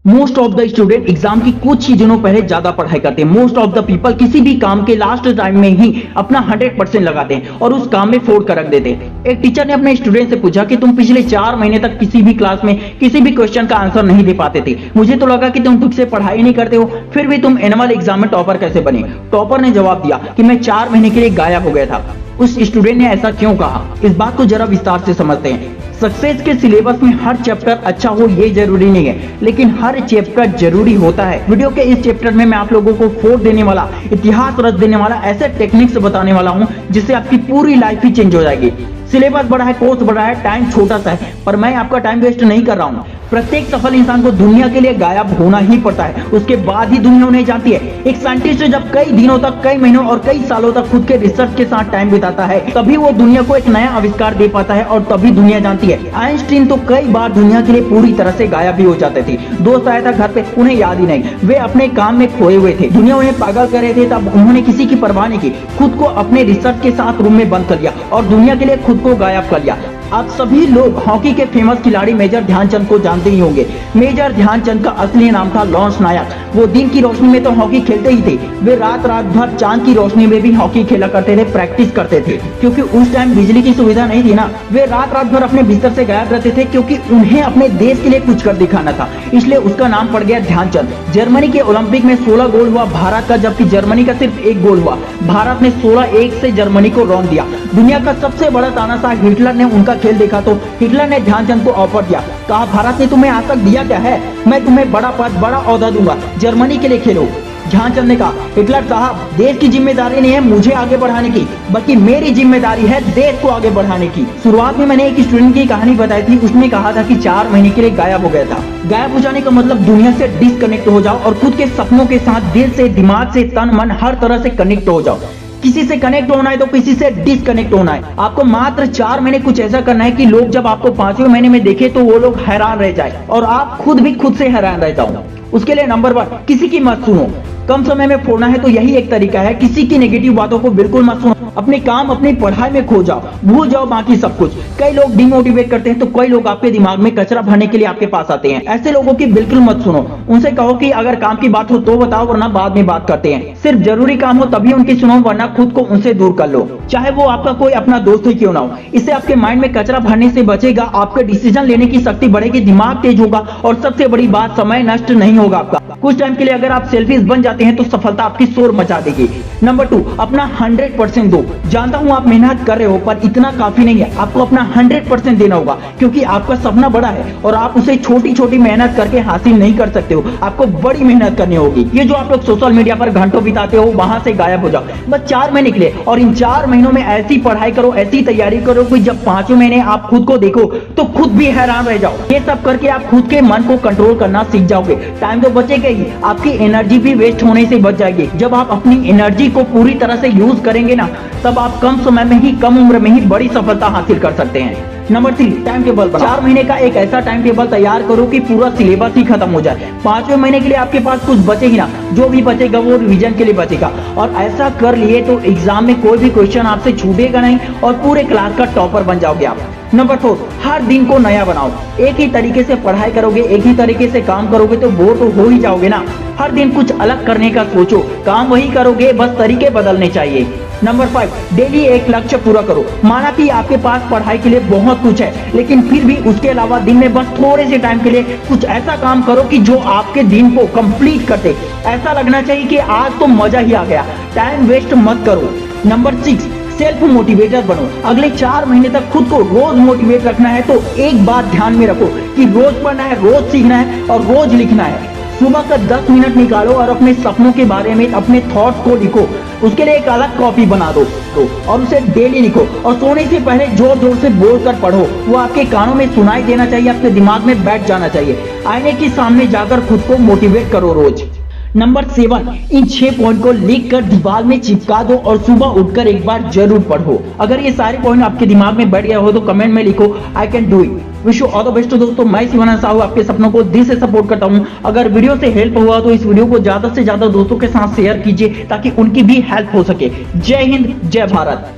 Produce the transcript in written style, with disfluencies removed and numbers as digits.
Most of the student exam की कुछ ही दिनों पहले ज्यादा पढ़ाई करते हैं। मोस्ट ऑफ द पीपल किसी भी काम के लास्ट टाइम में ही अपना 100% लगाते हैं और उस काम में फोड़ कर रख देते हैं। एक टीचर ने अपने स्टूडेंट से पूछा कि तुम पिछले 4 महीने तक किसी भी क्लास में किसी भी क्वेश्चन का आंसर नहीं दे पाते थे, मुझे तो लगा कि तुम ठीक से पढ़ाई नहीं करते हो, फिर भी तुम एनुअल एग्जाम में टॉपर कैसे बने। टॉपर ने जवाब दिया कि मैं 4 महीने के लिए गायब हो गया था। उस स्टूडेंट ने ऐसा क्यों कहा, इस बात को जरा विस्तार से समझते हैं। सक्सेस के सिलेबस में हर चैप्टर अच्छा हो ये जरूरी नहीं है, लेकिन हर चैप्टर जरूरी होता है। वीडियो के इस चैप्टर में मैं आप लोगों को फोड़ देने वाला, इतिहास रच देने वाला ऐसे टेक्निक्स बताने वाला हूं जिससे आपकी पूरी लाइफ ही चेंज हो जाएगी। सिलेबस बड़ा है, कोर्स बड़ा है, टाइम छोटा सा है, पर मैं आपका टाइम वेस्ट नहीं कर रहा हूं। प्रत्येक सफल इंसान को दुनिया के लिए गायब होना ही पड़ता है, उसके बाद ही दुनिया उन्हें जानती है। एक साइंटिस्ट जब कई दिनों तक, कई महीनों और कई सालों तक खुद के रिसर्च के साथ टाइम बिताता है, तभी वो दुनिया को एक नया आविष्कार दे पाता है और तभी दुनिया जानती है। आइंस्टीन तो कई बार दुनिया के लिए पूरी तरह से गायब भी हो जाते थे। दोस्त आया था घर पे, उन्हें याद ही नहीं, वे अपने काम में खोए हुए थे। दुनिया उन्हें पागल कर रहे थे, तब उन्होंने किसी की परवाह नहीं की, खुद को अपने रिसर्च के साथ रूम में बंद कर लिया और दुनिया के लिए खुद को गायब कर लिया। आप सभी लोग हॉकी के फेमस खिलाड़ी मेजर ध्यानचंद को जानते ही होंगे। मेजर ध्यानचंद का असली नाम था लॉन्स नायक। वो दिन की रोशनी में तो हॉकी खेलते ही थे, वे रात रात भर चांद की रोशनी में भी हॉकी खेला करते थे, प्रैक्टिस करते थे। क्योंकि उस टाइम बिजली की सुविधा नहीं थी ना, वे रात रात भर अपने बिस्तर से गायब रहते थे, क्योंकि उन्हें अपने देश के लिए कुछ कर दिखाना था, इसलिए उसका नाम पड़ गया ध्यानचंद। जर्मनी के ओलंपिक में 16 गोल हुआ भारत का, जबकि जर्मनी का सिर्फ 1 गोल हुआ। भारत ने 16-1 से जर्मनी को रौंद दिया। दुनिया का सबसे बड़ा तानाशाह हिटलर ने उनका खेल देखा तो हिटलर ने ध्यानचंद को ऑफर दिया, कहा भारत ने तुम्हें आज तक दिया क्या है, मैं तुम्हें बड़ा पद, बड़ा ओहदा दूंगा, जर्मनी के लिए खेलो। ध्यानचंद ने कहा, हिटलर साहब, देश की जिम्मेदारी नहीं है मुझे आगे बढ़ाने की, बल्कि मेरी जिम्मेदारी है देश को आगे बढ़ाने की। शुरुआत में मैंने एक स्टूडेंट की कहानी बताई थी, उसने कहा था कि 4 महीने के लिए गायब हो गया था। गायब हो जाने का मतलब दुनिया से डिस्कनेक्ट हो जाओ और खुद के सपनों के साथ दिल से, दिमाग से, तन मन हर तरह से कनेक्ट हो जाओ। किसी से कनेक्ट होना है तो किसी से डिस्कनेक्ट होना है। आपको मात्र 4 महीने कुछ ऐसा करना है कि लोग जब आपको 5वें महीने में देखे तो वो लोग हैरान रह जाए और आप खुद भी खुद से हैरान रह जाओ। उसके लिए नंबर 1, किसी की मत सुनो। कम समय में फोड़ना है तो यही एक तरीका है, किसी की नेगेटिव बातों को बिल्कुल मत सुनो। अपने काम, अपनी पढ़ाई में खो जाओ, भूल जाओ बाकी सब कुछ। कई लोग डिमोटिवेट करते हैं तो कई लोग आपके दिमाग में कचरा भरने के लिए आपके पास आते हैं। ऐसे लोगों की बिल्कुल मत सुनो। उनसे कहो कि अगर काम की बात हो तो बताओ, वरना बाद में बात करते हैं। सिर्फ जरूरी काम हो तभी उनकी सुनो, वरना खुद को उनसे दूर कर लो, चाहे वो आपका कोई अपना दोस्त ही क्यों ना हो। इससे आपके माइंड में कचरा भरने से बचेगा, आपके डिसीजन लेने की शक्ति बढ़ेगी, दिमाग तेज होगा और सबसे बड़ी बात, समय नष्ट नहीं होगा आपका। कुछ टाइम के लिए अगर आप सेल्फिश बन जाते हैं तो सफलता आपकी शोर मचा देगी। नंबर 2, अपना 100% दो। जानता हूं आप मेहनत कर रहे हो, पर इतना काफी नहीं है, आपको अपना 100% देना होगा, क्योंकि आपका सपना बड़ा है और आप उसे छोटी छोटी मेहनत करके हासिल नहीं कर सकते हो, आपको बड़ी मेहनत करनी होगी। ये जो आप लोग सोशल मीडिया पर घंटों बिताते हो, वहां से गायब हो जाओ, बस 4 महीने के लिए। और इन 4 महीनों में ऐसी पढ़ाई करो, ऐसी तैयारी करो कि जब 5वें महीने आप खुद को देखो तो खुद भी हैरान रह जाओ। ये सब करके आप खुद के मन को कंट्रोल करना सीख जाओगे। टाइम तो बचेगा ही, आपकी एनर्जी भी वेस्ट होने से बच जाएगी। जब आप अपनी एनर्जी को पूरी तरह से यूज करेंगे ना, तब आप कम समय में ही, कम उम्र में ही बड़ी सफलता हासिल कर सकते हैं। नंबर 3, टाइम टेबल बनाओ। 4 महीने का एक ऐसा टाइम टेबल तैयार करो कि पूरा सिलेबस ही खत्म हो जाए। 5वें महीने के लिए आपके पास कुछ बचे ही ना, जो भी बचेगा वो रिवीजन के लिए बचेगा। और ऐसा कर लिए तो एग्जाम में कोई भी क्वेश्चन आपसे छूटेगा नहीं और पूरे क्लास का टॉपर बन जाओगे आप। नंबर 4, हर दिन को नया बनाओ। एक ही तरीके से पढ़ाई करोगे, एक ही तरीके से काम करोगे तो बोर तो हो ही जाओगे ना। हर दिन कुछ अलग करने का सोचो, काम वही करोगे, बस तरीके बदलने चाहिए। नंबर 5, डेली एक लक्ष्य पूरा करो। माना कि आपके पास पढ़ाई के लिए बहुत कुछ है, लेकिन फिर भी उसके अलावा दिन में बस थोड़े से टाइम के लिए कुछ ऐसा काम करो कि जो आपके दिन को कंप्लीट कर दे। ऐसा लगना चाहिए कि आज तो मजा ही आ गया। टाइम वेस्ट मत करो। नंबर 6, सेल्फ मोटिवेटर बनो। अगले 4 महीने तक खुद को रोज मोटिवेट रखना है तो एक बात ध्यान में रखो कि रोज पढ़ना है, रोज सीखना है और रोज लिखना है। सुबह का 10 मिनट निकालो और अपने सपनों के बारे में, अपने थॉट्स को लिखो। उसके लिए एक अलग कॉपी बना दो और उसे डेली लिखो और सोने से पहले जोर जोर से बोलकर पढ़ो। वो आपके कानों में सुनाई देना चाहिए, आपके दिमाग में बैठ जाना चाहिए। आईने के सामने जाकर खुद को मोटिवेट करो रोज। नंबर 7, इन 6 पॉइंट को लिख कर दीवार में चिपका दो और सुबह उठकर एक बार जरूर पढ़ो। अगर ये सारे पॉइंट आपके दिमाग में बैठ गया हो तो कमेंट में लिखो I can do it. Wish you all the best. दोस्तों, मैं शिवानंद साहू आपके सपनों को दिल से सपोर्ट करता हूं। अगर वीडियो से हेल्प हुआ तो इस वीडियो को ज्यादा से ज्यादा दोस्तों के साथ शेयर कीजिए ताकि उनकी भी हेल्प हो सके। जय हिंद, जय भारत।